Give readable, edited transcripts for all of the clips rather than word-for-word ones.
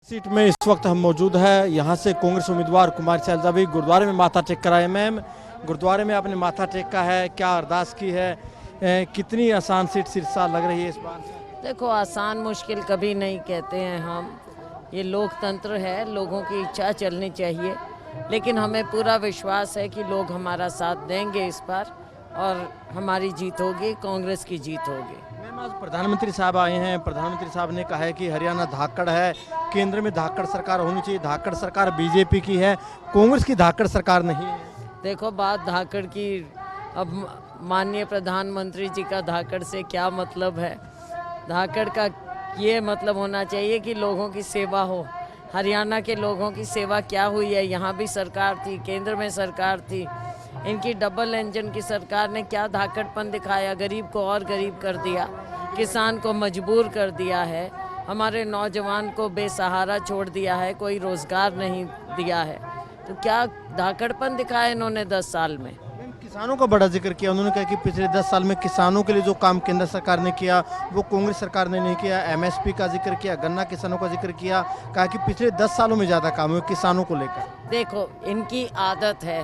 Seat में इस वक्त हम मौजूद है। यहाँ से कांग्रेस उम्मीदवार कुमारी सैलजा भी गुरुद्वारे में माथा टेक कर आए। मैम, गुरुद्वारे में आपने माथा टेका है, क्या अरदास की है, कितनी आसान सीट सिरसा लग रही है इस बार? देखो, आसान मुश्किल कभी नहीं कहते हैं हम। ये लोकतंत्र है, लोगों की इच्छा चलनी चाहिए, लेकिन हमें पूरा विश्वास है कि लोग हमारा साथ देंगे इस बार और हमारी जीत होगी, कांग्रेस की जीत होगी। मैम, आज प्रधानमंत्री साहब आए हैं। प्रधानमंत्री साहब ने कहा है कि हरियाणा धाकड़ है, केंद्र में धाकड़ सरकार होनी चाहिए। धाकड़ सरकार बीजेपी की है, कांग्रेस की धाकड़ सरकार नहीं है। देखो, बात धाकड़ की, अब माननीय प्रधानमंत्री जी का धाकड़ से क्या मतलब है? धाकड़ का ये मतलब होना चाहिए कि लोगों की सेवा हो। हरियाणा के लोगों की सेवा क्या हुई है? यहाँ भी सरकार थी, केंद्र में सरकार थी। इनकी डबल इंजन की सरकार ने क्या धाकड़पन दिखाया? गरीब को और गरीब कर दिया, किसान को मजबूर कर दिया है, हमारे नौजवान को बेसहारा छोड़ दिया है, कोई रोजगार नहीं दिया है। तो क्या धाकड़पन दिखाया इन्होंने 10 साल में? किसानों का बड़ा जिक्र किया। उन्होंने कहा कि पिछले 10 साल में किसानों के लिए जो काम केंद्र सरकार ने किया वो कांग्रेस सरकार ने नहीं किया। एमएसपी का जिक्र किया, गन्ना किसानों का जिक्र किया, कहा कि पिछले 10 सालों में ज़्यादा काम हुए किसानों को लेकर। देखो, इनकी आदत है,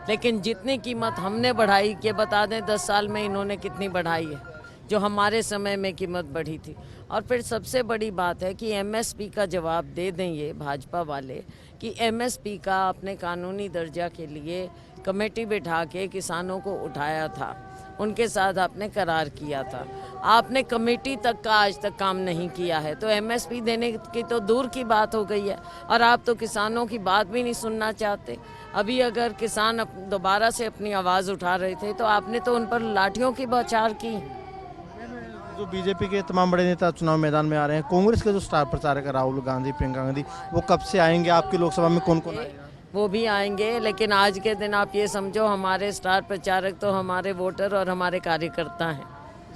लेकिन जितनी कीमत हमने बढ़ाई, के बता दें 10 साल में इन्होंने कितनी बढ़ाई है, जो हमारे समय में कीमत बढ़ी थी। और फिर सबसे बड़ी बात है कि एमएसपी का जवाब दे दें ये भाजपा वाले कि एमएसपी का अपने कानूनी दर्जा के लिए कमेटी बिठा के किसानों को उठाया था, उनके साथ आपने करार किया था। आपने कमेटी तक का आज तक काम नहीं किया है, तो एमएसपी देने की तो दूर की बात हो गई है। और आप तो किसानों की बात भी नहीं सुनना चाहते। अभी अगर किसान दोबारा से अपनी आवाज़ उठा रहे थे तो आपने तो उन पर लाठियों की बौछार की। जो बीजेपी के तमाम बड़े नेता चुनाव मैदान में आ रहे हैं, कांग्रेस के जो स्टार प्रचारक है राहुल गांधी, प्रियंका गांधी, वो कब से आएंगे? आपकी लोकसभा में कौन कौन आएगा? वो भी आएंगे, लेकिन आज के दिन आप ये समझो हमारे स्टार प्रचारक तो हमारे वोटर और हमारे कार्यकर्ता हैं।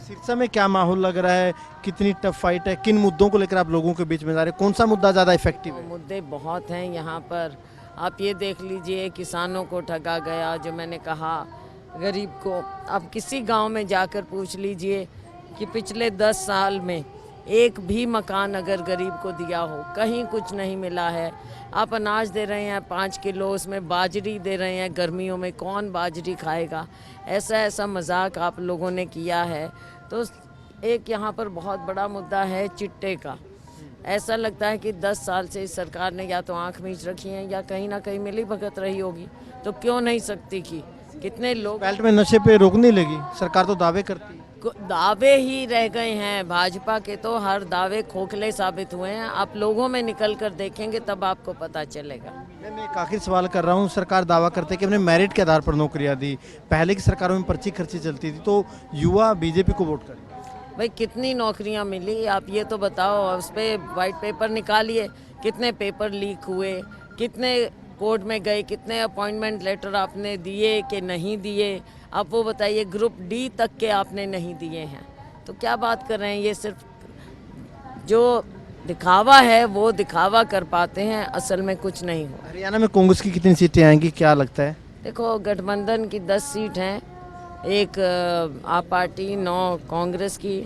सिरसा में क्या माहौल लग रहा है? कितनी टफ फाइट है? किन मुद्दों को लेकर आप लोगों के बीच में जा रहे हैं? कौन सा मुद्दा ज़्यादा इफेक्टिव है? मुद्दे बहुत हैं यहाँ पर। आप ये देख लीजिए, किसानों को ठगा गया, जो मैंने कहा, गरीब को। आप किसी गांव में जाकर पूछ लीजिए कि पिछले 10 साल में एक भी मकान अगर गरीब को दिया हो, कहीं कुछ नहीं मिला है। आप अनाज दे रहे हैं 5 किलो, उसमें बाजरी दे रहे हैं, गर्मियों में कौन बाजरी खाएगा? ऐसा ऐसा मजाक आप लोगों ने किया है। तो एक यहाँ पर बहुत बड़ा मुद्दा है चिट्टे का। ऐसा लगता है कि 10 साल से इस सरकार ने या तो आंख मीच रखी है या कहीं ना कहीं मिली भगत रही होगी, तो क्यों नहीं सकती कि कितने लोग बेल्ट में नशे पे रोकने लगी सरकार, तो दावे करती है। दावे ही रह गए हैं भाजपा के, तो हर दावे खोखले साबित हुए हैं। आप लोगों में निकल कर देखेंगे तब आपको पता चलेगा। मैं एक आखिरी सवाल कर रहा हूँ। सरकार दावा करते कि हमने मेरिट के आधार पर नौकरियां दी, पहले की सरकारों में पर्ची खर्ची चलती थी, तो युवा बीजेपी को वोट करें। भाई, कितनी नौकरियां मिली आप ये तो बताओ। उस पर वाइट पेपर निकालिए, कितने पेपर लीक हुए, कितने कोर्ट में गए, कितने अपॉइंटमेंट लेटर आपने दिए कि नहीं दिए, आप वो बताइए। ग्रुप डी तक के आपने नहीं दिए हैं, तो क्या बात कर रहे हैं? ये सिर्फ जो दिखावा है वो दिखावा कर पाते हैं, असल में कुछ नहीं हो। हरियाणा में कांग्रेस की कितनी सीटें आएंगी, क्या लगता है? देखो, गठबंधन की 10 सीट हैं, एक आप पार्टी, 9 कांग्रेस की।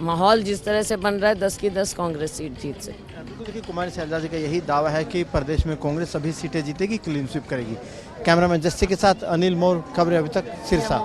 माहौल जिस तरह से बन रहा है, 10 की 10 कांग्रेस सीट जीत से। बिल्कुल, देखिए कुमारी सैलजा जी का यही दावा है कि प्रदेश में कांग्रेस सभी सीटें जीतेगी, क्लीन स्वीप करेगी। कैमरामैन जस्सी के साथ अनिल मोर, खबरें अभी तक सिरसा।